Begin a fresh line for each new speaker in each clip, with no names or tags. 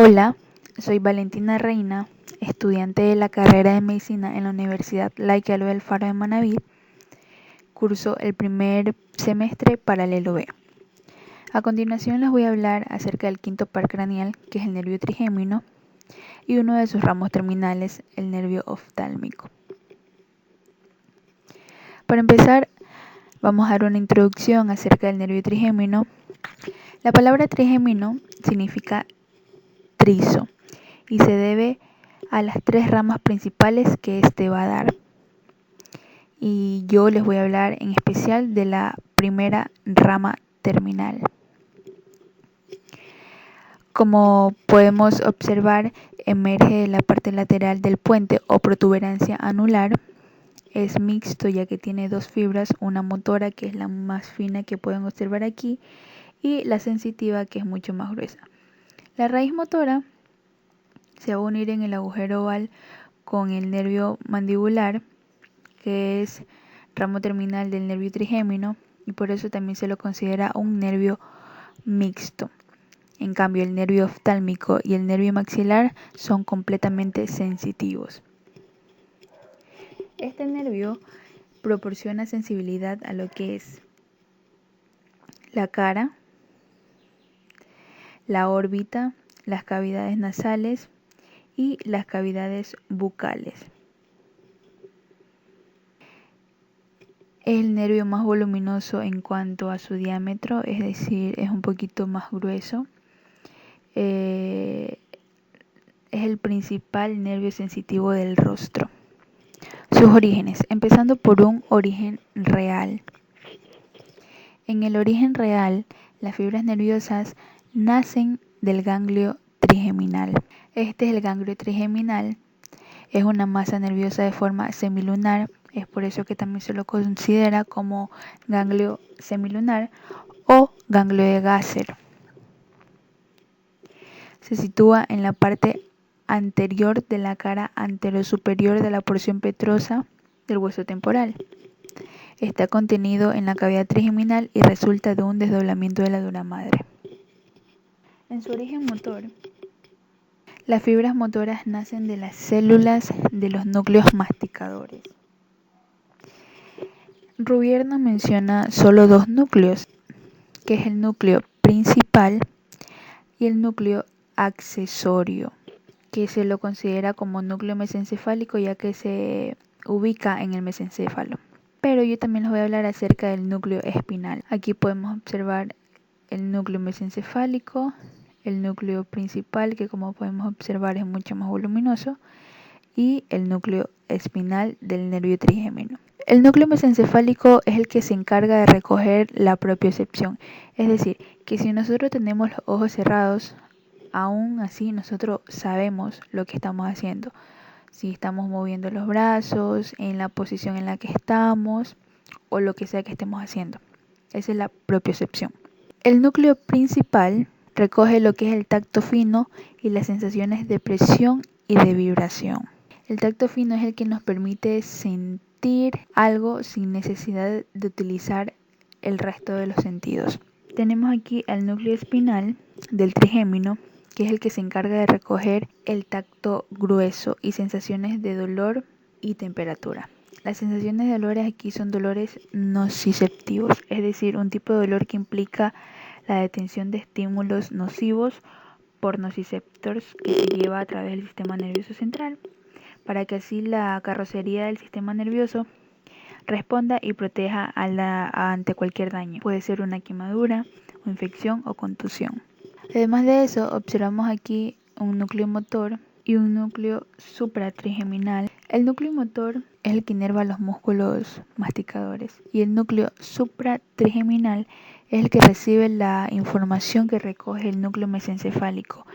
Hola, soy Valentina Reina, estudiante de la carrera de Medicina en la Universidad Laica Eloy Alfaro de Manabí. Curso el primer semestre paralelo B. A continuación les voy a hablar acerca del quinto par craneal, que es el nervio trigémino, y uno de sus ramos terminales, el nervio oftálmico. Para empezar, vamos a dar una introducción acerca del nervio trigémino. La palabra trigémino significa trizo y se debe a las tres ramas principales que este va a dar. Y yo les voy a hablar en especial de la primera rama terminal. Como podemos observar, emerge de la parte lateral del puente o protuberancia anular. Es mixto ya que tiene dos fibras, una motora que es la más fina que pueden observar aquí y la sensitiva que es mucho más gruesa. La raíz motora se va a unir en el agujero oval con el nervio mandibular, que es ramo terminal del nervio trigémino, y por eso también se lo considera un nervio mixto. En cambio, el nervio oftálmico y el nervio maxilar son completamente sensitivos. Este nervio proporciona sensibilidad a lo que es la cara, la órbita, las cavidades nasales y las cavidades bucales. Es el nervio más voluminoso en cuanto a su diámetro, es decir, es un poquito más grueso. Es el principal nervio sensitivo del rostro. Sus orígenes, empezando por un origen real. En el origen real, las fibras nerviosas nacen del ganglio trigeminal. Este es el ganglio trigeminal, es una masa nerviosa de forma semilunar, es por eso que también se lo considera como ganglio semilunar o ganglio de Gasser. Se sitúa en la parte anterior de la cara anterosuperior de la porción petrosa del hueso temporal. Está contenido en la cavidad trigeminal y resulta de un desdoblamiento de la dura madre. En su origen motor, las fibras motoras nacen de las células de los núcleos masticadores. Rubier nos menciona solo dos núcleos, que es el núcleo principal y el núcleo accesorio, que se lo considera como núcleo mesencefálico ya que se ubica en el mesencéfalo. Pero yo también les voy a hablar acerca del núcleo espinal. Aquí podemos observar el núcleo mesencefálico, el núcleo principal, que como podemos observar es mucho más voluminoso, y el núcleo espinal del nervio trigémino. El núcleo mesencefálico es el que se encarga de recoger la propiocepción, es decir, que si nosotros tenemos los ojos cerrados, aún así nosotros sabemos lo que estamos haciendo. Si estamos moviendo los brazos, en la posición en la que estamos o lo que sea que estemos haciendo. Esa es la propiocepción. El núcleo principal recoge lo que es el tacto fino y las sensaciones de presión y de vibración. El tacto fino es el que nos permite sentir algo sin necesidad de utilizar el resto de los sentidos. Tenemos aquí al núcleo espinal del trigémino, que es el que se encarga de recoger el tacto grueso y sensaciones de dolor y temperatura. Las sensaciones de dolores aquí son dolores nociceptivos, es decir, un tipo de dolor que implica la detención de estímulos nocivos por nociceptores que se lleva a través del sistema nervioso central, para que así la carrocería del sistema nervioso responda y proteja ante cualquier daño. Puede ser una quemadura, o infección o contusión. Además de eso, observamos aquí un núcleo motor y un núcleo supratrigeminal. El núcleo motor es el que inerva los músculos masticadores y el núcleo supratrigeminal es el que recibe la información que recoge el núcleo mesencefálico.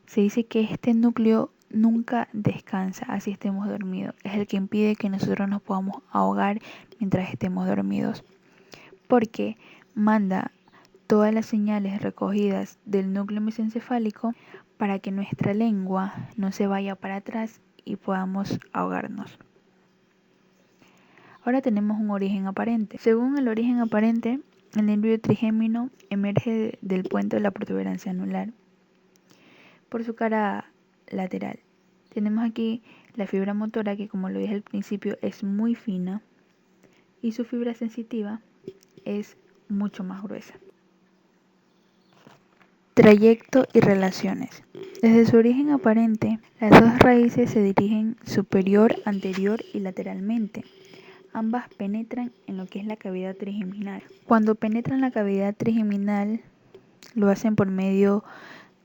Se dice que este núcleo nunca descansa, así estemos dormidos. Es el que impide que nosotros nos podamos ahogar mientras estemos dormidos, porque manda todas las señales recogidas del núcleo mesencefálico para que nuestra lengua no se vaya para atrás y podamos ahogarnos. Ahora tenemos un origen aparente. Según el origen aparente, el nervio trigémino emerge del puente de la protuberancia anular. por su cara lateral. Tenemos aquí la fibra motora, que como lo dije al principio es muy fina, y su fibra sensitiva es mucho más gruesa. Trayecto y relaciones. Desde su origen aparente, las dos raíces se dirigen superior, anterior y lateralmente. Ambas penetran en lo que es la cavidad trigeminal. Cuando penetran la cavidad trigeminal, lo hacen por medio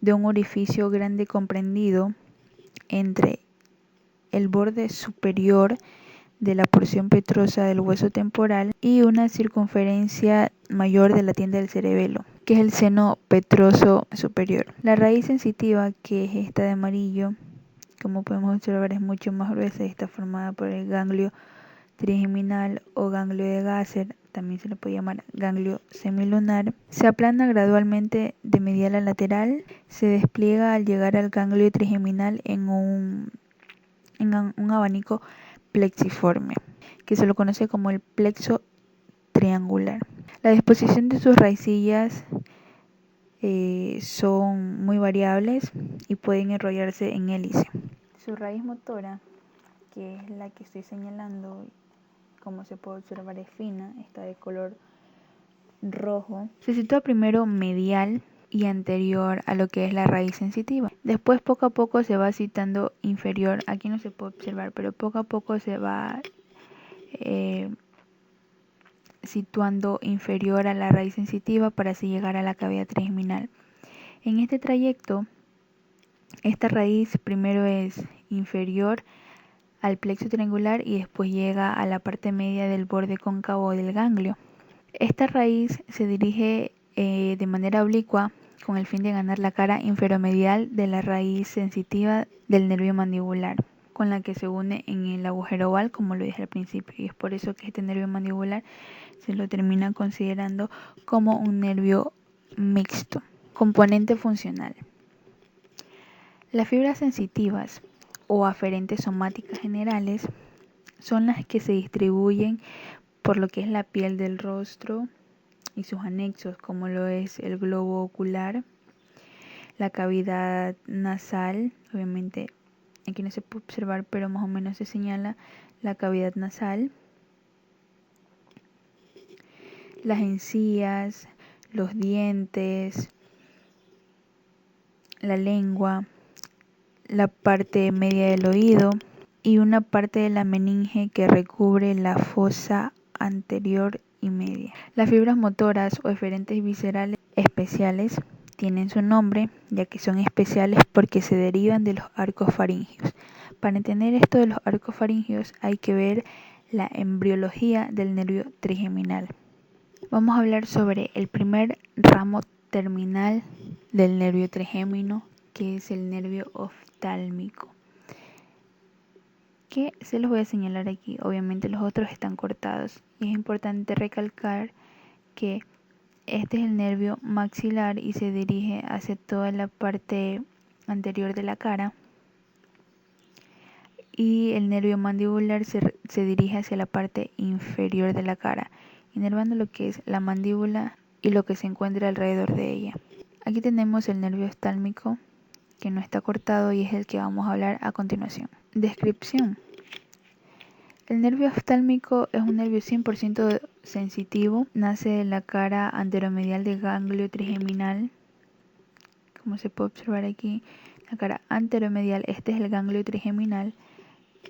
de un orificio grande comprendido entre el borde superior de la porción petrosa del hueso temporal y una circunferencia mayor de la tienda del cerebelo, que es el seno petroso superior. La raíz sensitiva, que es esta de amarillo, como podemos observar es mucho más gruesa y está formada por el ganglio trigeminal o ganglio de Gasser, también se le puede llamar ganglio semilunar. Se aplana gradualmente de medial a lateral, se despliega al llegar al ganglio trigeminal en un abanico plexiforme, que se lo conoce como el plexo triangular. La disposición de sus raicillas son muy variables y pueden enrollarse en hélice. Su raíz motora, que es la que estoy señalando, como se puede observar es fina, está de color rojo. Se sitúa primero medial y anterior a lo que es la raíz sensitiva. Después poco a poco se va citando inferior, aquí no se puede observar, pero poco a poco se va situando inferior a la raíz sensitiva para así llegar a la cavidad trigeminal. En este trayecto, esta raíz primero es inferior al plexo triangular y después llega a la parte media del borde cóncavo del ganglio. Esta raíz se dirige de manera oblicua con el fin de ganar la cara inferomedial de la raíz sensitiva del nervio mandibular, con la que se une en el agujero oval, como lo dije al principio, y es por eso que este nervio mandibular se lo termina considerando como un nervio mixto. Componente funcional. Las fibras sensitivas o aferentes somáticas generales son las que se distribuyen por lo que es la piel del rostro y sus anexos, como lo es el globo ocular, la cavidad nasal, obviamente aquí no se puede observar, pero más o menos se señala la cavidad nasal, las encías, los dientes, la lengua, la parte media del oído y una parte de la meninge que recubre la fosa anterior y media. Las fibras motoras o eferentes viscerales especiales tienen su nombre, ya que son especiales porque se derivan de los arcos faringios. Para entender esto de los arcos faringios hay que ver la embriología del nervio trigeminal. Vamos a hablar sobre el primer ramo terminal del nervio trigémino, que es el nervio oftálmico, que se los voy a señalar aquí. Obviamente los otros están cortados y es importante recalcar que este es el nervio maxilar y se dirige hacia toda la parte anterior de la cara, y el nervio mandibular se dirige hacia la parte inferior de la cara, inervando lo que es la mandíbula y lo que se encuentra alrededor de ella. Aquí tenemos el nervio oftálmico, que no está cortado y es el que vamos a hablar a continuación. Descripción. El nervio oftálmico es un nervio 100% sensitivo, nace de la cara anteromedial del ganglio trigeminal, como se puede observar aquí, la cara anteromedial, este es el ganglio trigeminal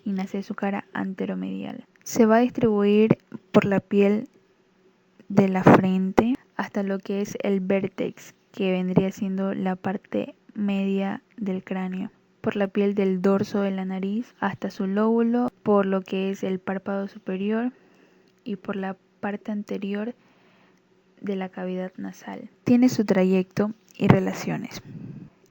y nace de su cara anteromedial. Se va a distribuir por la piel de la frente hasta lo que es el vértex, que vendría siendo la parte media del cráneo, por la piel del dorso de la nariz hasta su lóbulo, por lo que es el párpado superior y por la parte anterior de la cavidad nasal. Tiene su trayecto y relaciones.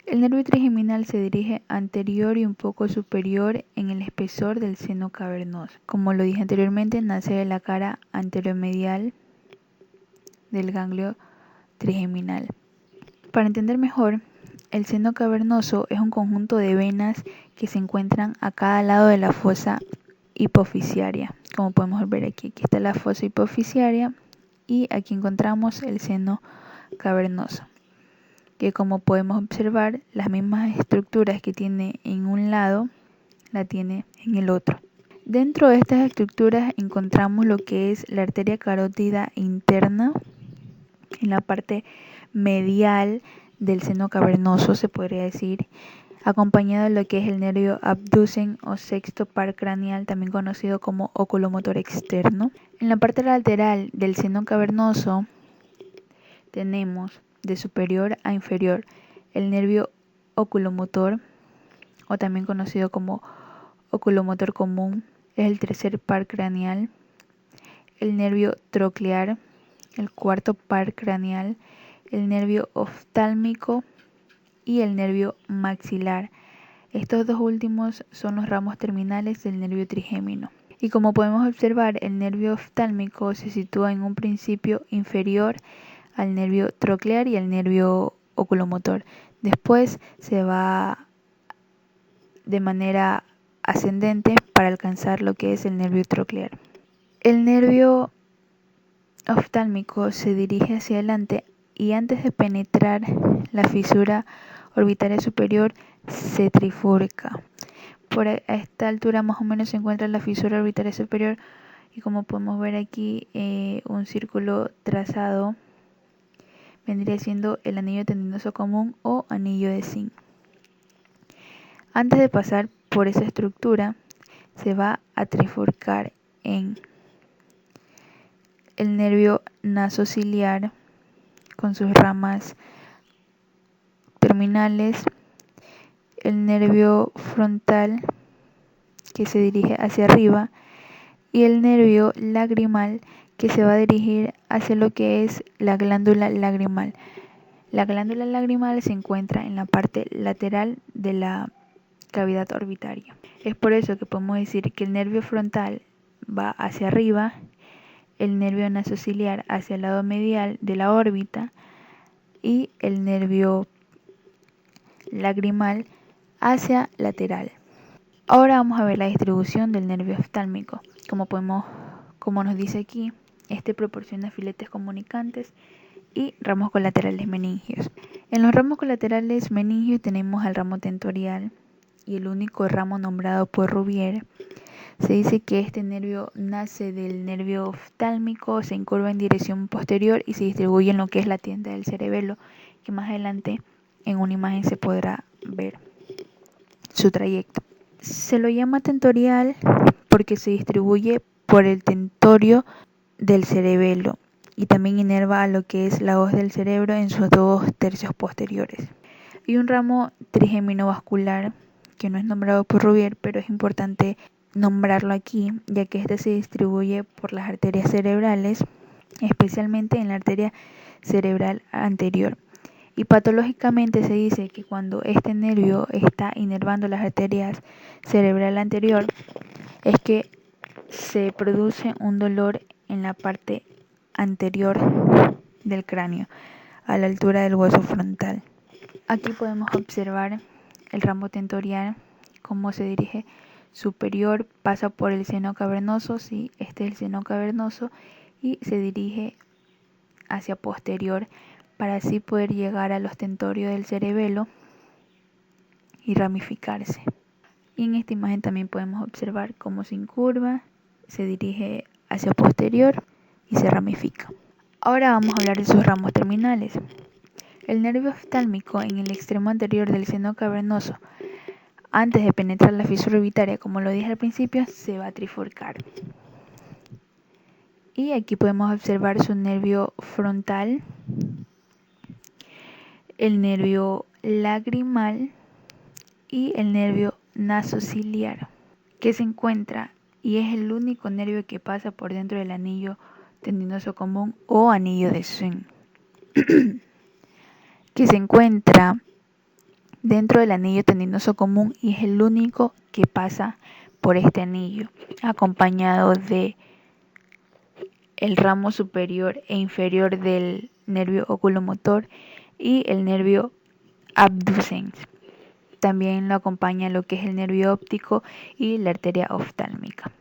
El nervio trigeminal se dirige anterior y un poco superior en el espesor del seno cavernoso. Como lo dije anteriormente, nace de la cara anteromedial del ganglio trigeminal. Para entender mejor, el seno cavernoso es un conjunto de venas que se encuentran a cada lado de la fosa hipofisiaria. Como podemos ver aquí, aquí está la fosa hipofisiaria y aquí encontramos el seno cavernoso. que como podemos observar, las mismas estructuras que tiene en un lado, la tiene en el otro. Dentro de estas estructuras encontramos lo que es la arteria carótida interna, en la parte medial del seno cavernoso, se podría decir, acompañado de lo que es el nervio abducen o sexto par craneal, también conocido como oculomotor externo. En la parte lateral del seno cavernoso tenemos de superior a inferior el nervio oculomotor, o también conocido como oculomotor común, es el tercer par craneal, el nervio troclear, el cuarto par craneal, el nervio oftálmico y el nervio maxilar. Estos dos últimos son los ramos terminales del nervio trigémino. Y como podemos observar, el nervio oftálmico se sitúa en un principio inferior al nervio troclear y al nervio oculomotor. Después se va de manera ascendente para alcanzar lo que es el nervio troclear. El nervio oftálmico se dirige hacia adelante y antes de penetrar la fisura orbitaria superior se trifurca. Por esta altura más o menos se encuentra la fisura orbitaria superior y como podemos ver aquí un círculo trazado vendría siendo el anillo tendinoso común o anillo de zinc. Antes de pasar por esa estructura se va a trifurcar en el nervio nasociliar con sus ramas terminales, el nervio frontal que se dirige hacia arriba y el nervio lagrimal que se va a dirigir hacia lo que es la glándula lagrimal. La glándula lagrimal se encuentra en la parte lateral de la cavidad orbitaria. Es por eso que podemos decir que el nervio frontal va hacia arriba, el nervio nasociliar hacia el lado medial de la órbita y el nervio lagrimal hacia lateral. Ahora vamos a ver la distribución del nervio oftálmico. Como nos dice aquí, este proporciona filetes comunicantes y ramos colaterales meningios. En los ramos colaterales meningios tenemos al ramo tentorial y el único ramo nombrado por Rubier. Se dice que este nervio nace del nervio oftálmico, se incurva en dirección posterior y se distribuye en lo que es la tienda del cerebelo, que más adelante en una imagen se podrá ver su trayecto. Se lo llama tentorial porque se distribuye por el tentorio del cerebelo y también inerva a lo que es la hoz del cerebro en sus 2 tercios posteriores. Y un ramo trigeminovascular que no es nombrado por Rubier, pero es importante nombrarlo aquí, ya que este se distribuye por las arterias cerebrales, especialmente en la arteria cerebral anterior. Y patológicamente se dice que cuando este nervio está inervando las arterias cerebral anterior, es que se produce un dolor en la parte anterior del cráneo, a la altura del hueso frontal. Aquí podemos observar el ramo tentorial, cómo se dirige superior, pasa por el seno cavernoso, sí, este es el seno cavernoso, y se dirige hacia posterior para así poder llegar a los tentorios del cerebelo y ramificarse. Y en esta imagen también podemos observar cómo se incurva, se dirige hacia posterior y se ramifica. Ahora vamos a hablar de sus ramos terminales. El nervio oftálmico en el extremo anterior del seno cavernoso, antes de penetrar la fisura orbitaria, como lo dije al principio, se va a trifurcar. Y aquí podemos observar su nervio frontal, el nervio lagrimal y el nervio nasociliar, que se encuentra y es el único nervio que pasa por dentro del anillo tendinoso común o anillo de Swing, que se encuentra dentro del anillo tendinoso común y es el único que pasa por este anillo, acompañado de el ramo superior e inferior del nervio oculomotor y el nervio abducens. También lo acompaña lo que es el nervio óptico y la arteria oftálmica.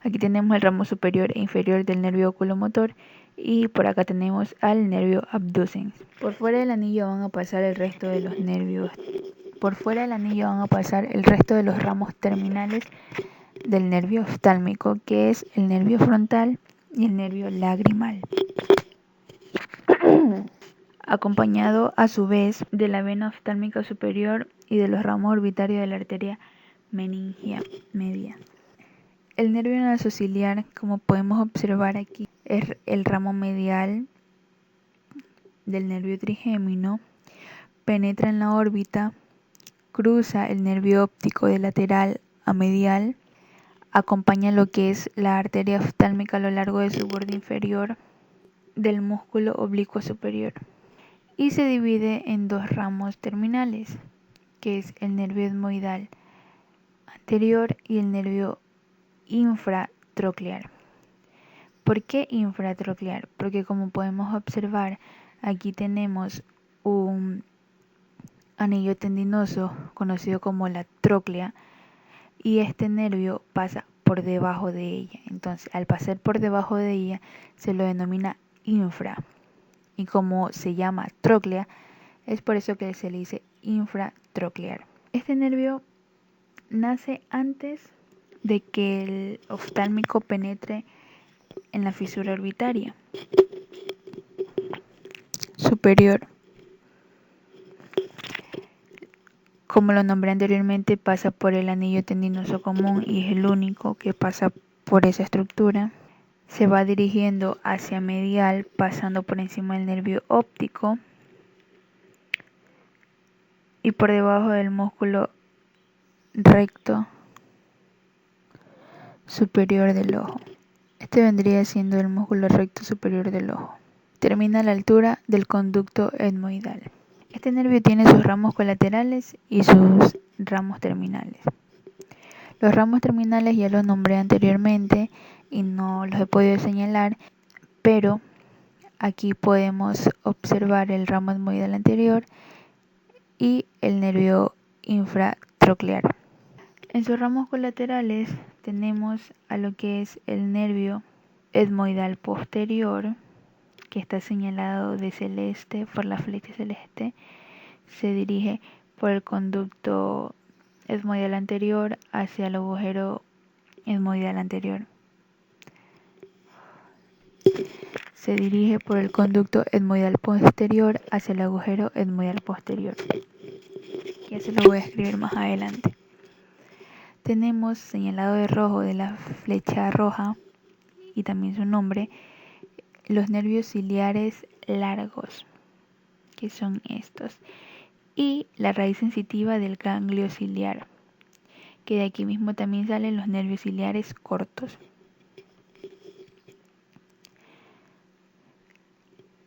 Aquí tenemos el ramo superior e inferior del nervio oculomotor Y por acá tenemos al nervio abducens. Por fuera del anillo van a pasar el resto de los nervios. Por fuera del anillo van a pasar el resto de los ramos terminales del nervio oftálmico, que es el nervio frontal y el nervio lagrimal, acompañado a su vez de la vena oftálmica superior y de los ramos orbitarios de la arteria meningia media. El nervio nasociliar, como podemos observar aquí, es el ramo medial del nervio trigémino, penetra en la órbita, cruza el nervio óptico de lateral a medial, acompaña lo que es la arteria oftálmica a lo largo de su borde inferior del músculo oblicuo superior y se divide en dos ramos terminales, que es el nervio etmoidal anterior y el nervio infratroclear. ¿Por qué infratroclear? Porque como podemos observar, aquí tenemos un anillo tendinoso conocido como la tróclea y este nervio pasa por debajo de ella. Entonces, al pasar por debajo de ella se lo denomina infra. Y como se llama tróclea, es por eso que se le dice infratroclear. Este nervio nace antes de que el oftálmico penetre en la fisura orbitaria superior. Como lo nombré anteriormente, pasa por el anillo tendinoso común y es el único que pasa por esa estructura. Se va dirigiendo hacia medial, pasando por encima del nervio óptico y por debajo del músculo recto superior del ojo. Este vendría siendo el músculo recto superior del ojo. Termina a la altura del conducto etmoidal. Este nervio tiene sus ramos colaterales y sus ramos terminales. Los ramos terminales ya los nombré anteriormente y no los he podido señalar, pero aquí podemos observar el ramo etmoidal anterior y el nervio infratroclear. En sus ramos colaterales tenemos a lo que es el nervio etmoidal posterior, que está señalado de celeste por la flecha celeste. Se dirige por el conducto etmoidal anterior hacia el agujero etmoidal anterior. Se dirige por el conducto etmoidal posterior hacia el agujero etmoidal posterior. Ya se lo voy a escribir más adelante. Tenemos señalado de rojo de la flecha roja y también su nombre, los nervios ciliares largos, que son estos, y la raíz sensitiva del ganglio ciliar, que de aquí mismo también salen los nervios ciliares cortos.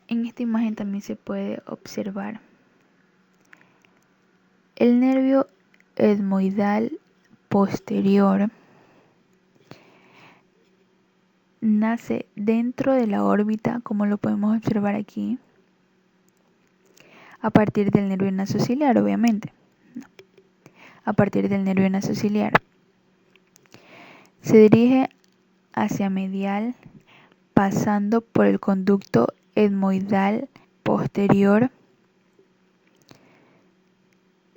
En esta imagen también se puede observar el nervio etmoidal posterior. Nace dentro de la órbita, como lo podemos observar aquí, a partir del nervio nasociliar, obviamente. A partir del nervio nasociliar. Se dirige hacia medial, pasando por el conducto etmoidal posterior.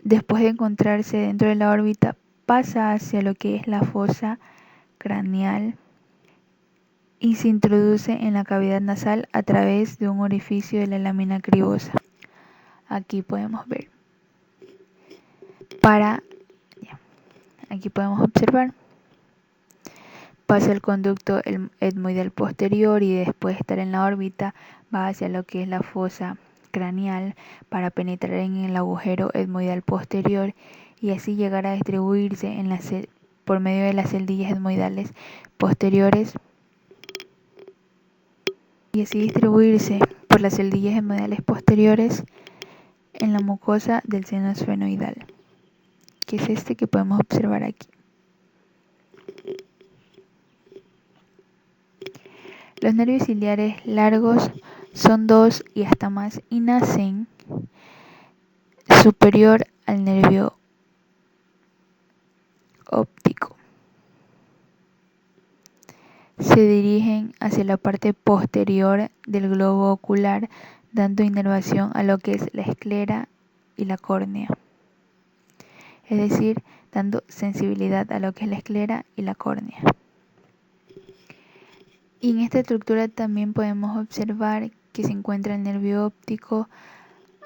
Después de encontrarse dentro de la órbita, pasa hacia lo que es la fosa craneal y se introduce en la cavidad nasal a través de un orificio de la lámina cribosa. Aquí podemos ver. Aquí podemos observar. Pasa el conducto etmoidal posterior y después de estar en la órbita va hacia lo que es la fosa craneal para penetrar en el agujero etmoidal posterior y así llegar a distribuirse por medio de las celdillas etmoidales posteriores y así distribuirse por las celdillas etmoidales posteriores en la mucosa del seno esfenoidal, que es este que podemos observar aquí. Los nervios ciliares largos son 2 y hasta más y nacen superior al nervio óptico. se dirigen hacia la parte posterior del globo ocular, dando inervación a lo que es la esclera y la córnea. Es decir, dando sensibilidad a lo que es la esclera y la córnea. Y en esta estructura también podemos observar que se encuentra el nervio óptico,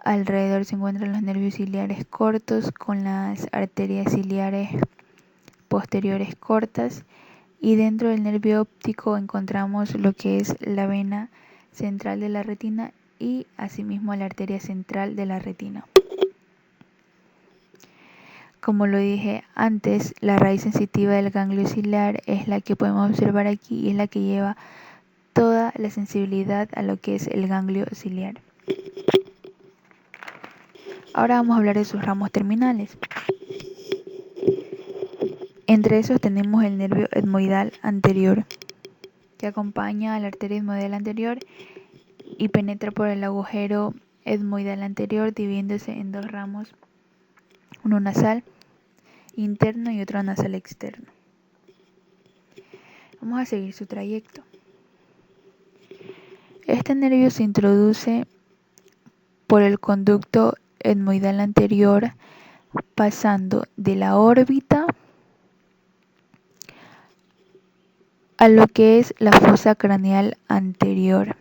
alrededor se encuentran los nervios ciliares cortos con las arterias ciliares posteriores cortas, y dentro del nervio óptico encontramos lo que es la vena central de la retina y asimismo la arteria central de la retina. Como lo dije antes, la raíz sensitiva del ganglio ciliar es la que podemos observar aquí y es la que lleva toda la sensibilidad a lo que es el ganglio ciliar. Ahora vamos a hablar de sus ramos terminales. Entre esos tenemos el nervio etmoidal anterior, que acompaña a la arteria etmoidal anterior y penetra por el agujero etmoidal anterior, dividiéndose en dos ramos, uno nasal interno y otro nasal externo. Vamos a seguir su trayecto. Este nervio se introduce por el conducto etmoidal anterior, pasando de la órbita a lo que es la fosa craneal anterior,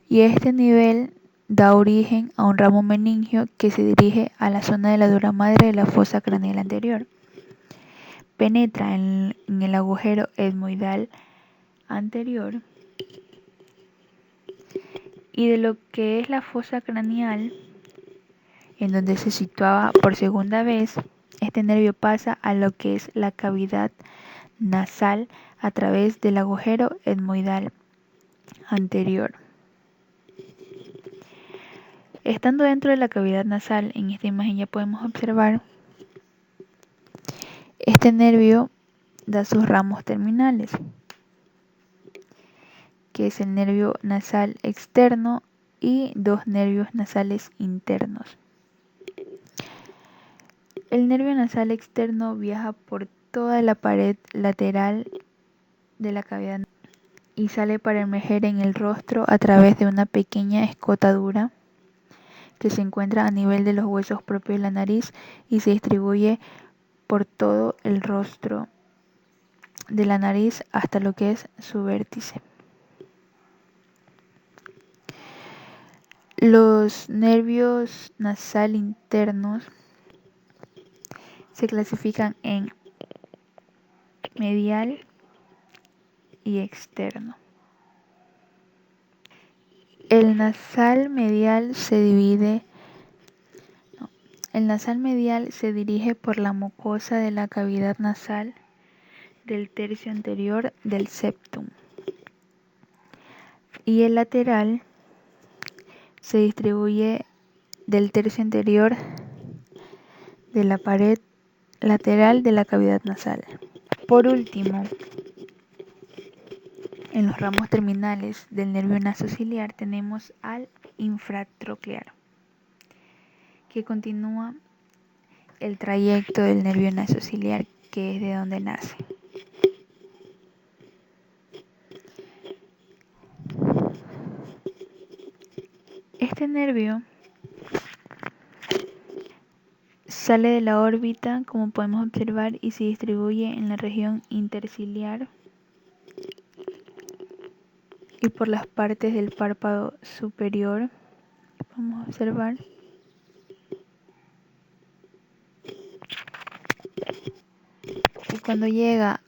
y a este nivel da origen a un ramo meningio que se dirige a la zona de la dura madre de la fosa craneal anterior. Penetra en el agujero etmoidal anterior, y de lo que es la fosa craneal, en donde se situaba por segunda vez, este nervio pasa a lo que es la cavidad nasal a través del agujero etmoidal anterior. Estando dentro de la cavidad nasal, en esta imagen ya podemos observar, este nervio da sus ramos terminales, que es el nervio nasal externo y dos nervios nasales internos. El nervio nasal externo viaja por toda la pared lateral de la cavidad y sale para emerger en el rostro a través de una pequeña escotadura que se encuentra a nivel de los huesos propios de la nariz y se distribuye por todo el rostro de la nariz hasta lo que es su vértice. Los nervios nasal internos se clasifican en medial y externo. El nasal medial se dirige por la mucosa de la cavidad nasal del tercio anterior del septum, y el lateral se distribuye del tercio anterior de la pared lateral de la cavidad nasal. Por último, en los ramos terminales del nervio nasociliar tenemos al infratroclear, que continúa el trayecto del nervio nasociliar, que es de donde nace. Este nervio sale de la órbita, como podemos observar, y se distribuye en la región interciliar y por las partes del párpado superior. Vamos a observar. Y cuando llega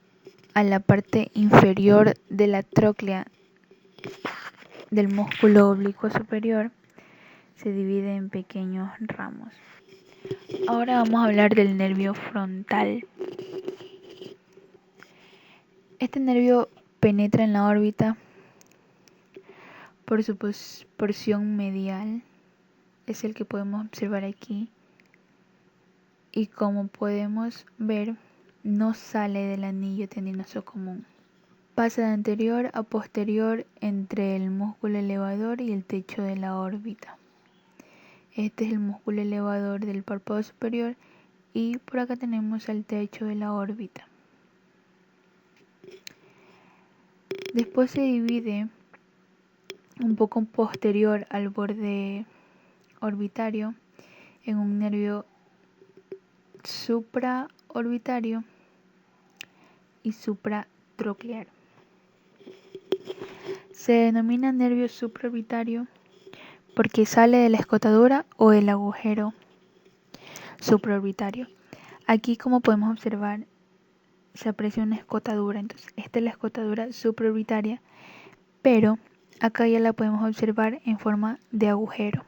a la parte inferior de la tróclea del músculo oblicuo superior, se divide en pequeños ramos. Ahora vamos a hablar del nervio frontal. Este nervio penetra en la órbita por su porción medial, es el que podemos observar aquí, y como podemos ver, no sale del anillo tendinoso común. Pasa de anterior a posterior entre el músculo elevador y el techo de la órbita. Este es el músculo elevador del párpado superior y por acá tenemos el techo de la órbita. Después se divide un poco posterior al borde orbitario en un nervio supraorbitario y supratroclear. Se denomina nervio supraorbitario porque sale de la escotadura o el agujero supraorbitario. Aquí, como podemos observar, se aprecia una escotadura, entonces esta es la escotadura supraorbitaria, pero acá ya la podemos observar en forma de agujero.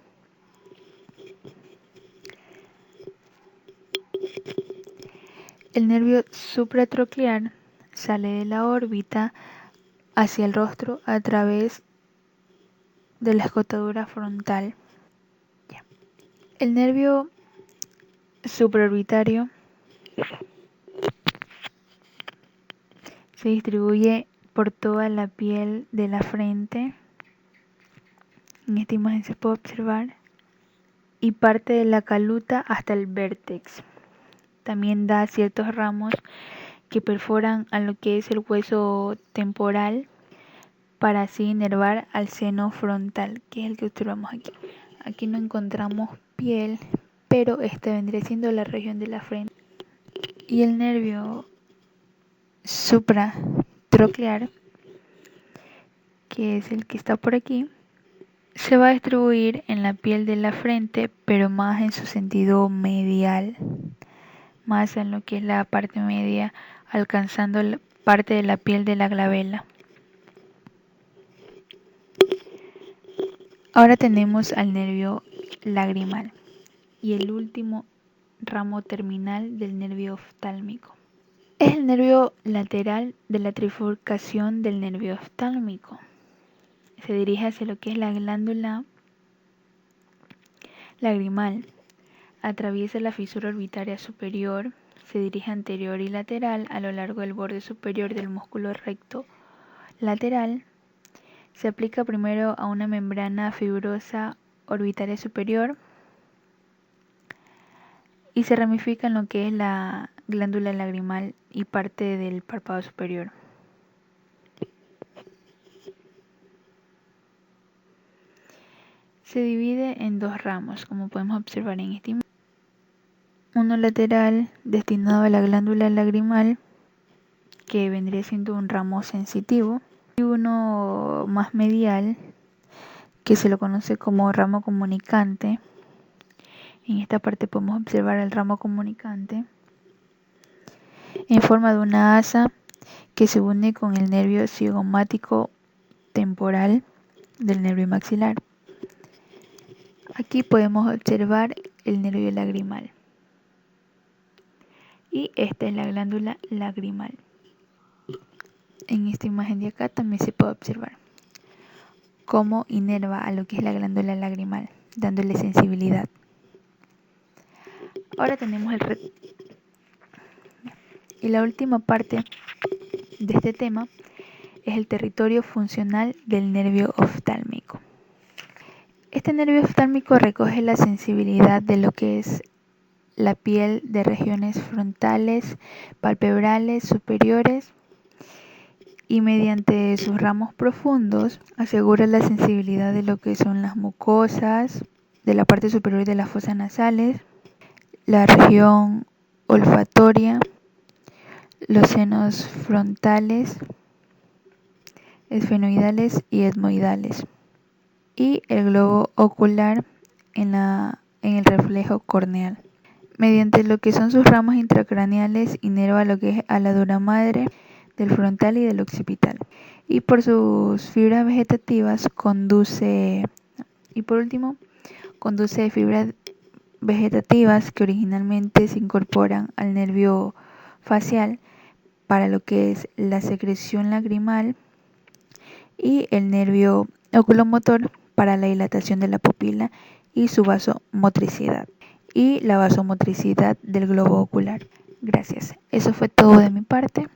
El nervio supratroclear sale de la órbita hacia el rostro a través de la escotadura frontal. El nervio supraorbitario se distribuye por toda la piel de la frente. En esta imagen se puede observar. Y parte de la caluta hasta el vértex. También da ciertos ramos que perforan a lo que es el hueso temporal para así inervar al seno frontal, que es el que observamos aquí. Aquí no encontramos piel, pero esta vendría siendo la región de la frente. Y el nervio supratroclear, que es el que está por aquí, se va a distribuir en la piel de la frente, pero más en su sentido medial, más en lo que es la parte media, alcanzando la parte de la piel de la glabela. Ahora tenemos al nervio lagrimal y el último ramo terminal del nervio oftálmico. Es el nervio lateral de la trifurcación del nervio oftálmico. Se dirige hacia lo que es la glándula lagrimal. Atraviesa la fisura orbitaria superior, se dirige anterior y lateral a lo largo del borde superior del músculo recto lateral. Se aplica primero a una membrana fibrosa orbitaria superior y se ramifica en lo que es la glándula lagrimal y parte del párpado superior. Se divide en dos ramos, como podemos observar en esta imagen. Uno lateral destinado a la glándula lagrimal, que vendría siendo un ramo sensitivo, y uno más medial, que se lo conoce como ramo comunicante. En esta parte podemos observar el ramo comunicante en forma de una asa que se une con el nervio cigomático temporal del nervio maxilar. Aquí podemos observar el nervio lagrimal. Y esta es la glándula lagrimal. En esta imagen de acá también se puede observar cómo inerva a lo que es la glándula lagrimal, dándole sensibilidad. Ahora tenemos y la última parte de este tema es el territorio funcional del nervio oftálmico. Este nervio oftálmico recoge la sensibilidad de lo que es la piel de regiones frontales, palpebrales, superiores, y mediante sus ramos profundos asegura la sensibilidad de lo que son las mucosas, de la parte superior de las fosas nasales, la región olfatoria, los senos frontales, esfenoidales y etmoidales, y el globo ocular en el reflejo corneal. Mediante lo que son sus ramas intracraneales inerva lo que es a la dura madre del frontal y del occipital. Y por sus fibras vegetativas conduce fibras vegetativas que originalmente se incorporan al nervio facial para lo que es la secreción lagrimal y el nervio oculomotor para la dilatación de la pupila y su vasomotricidad y la vasomotricidad del globo ocular. Gracias. Eso fue todo de mi parte.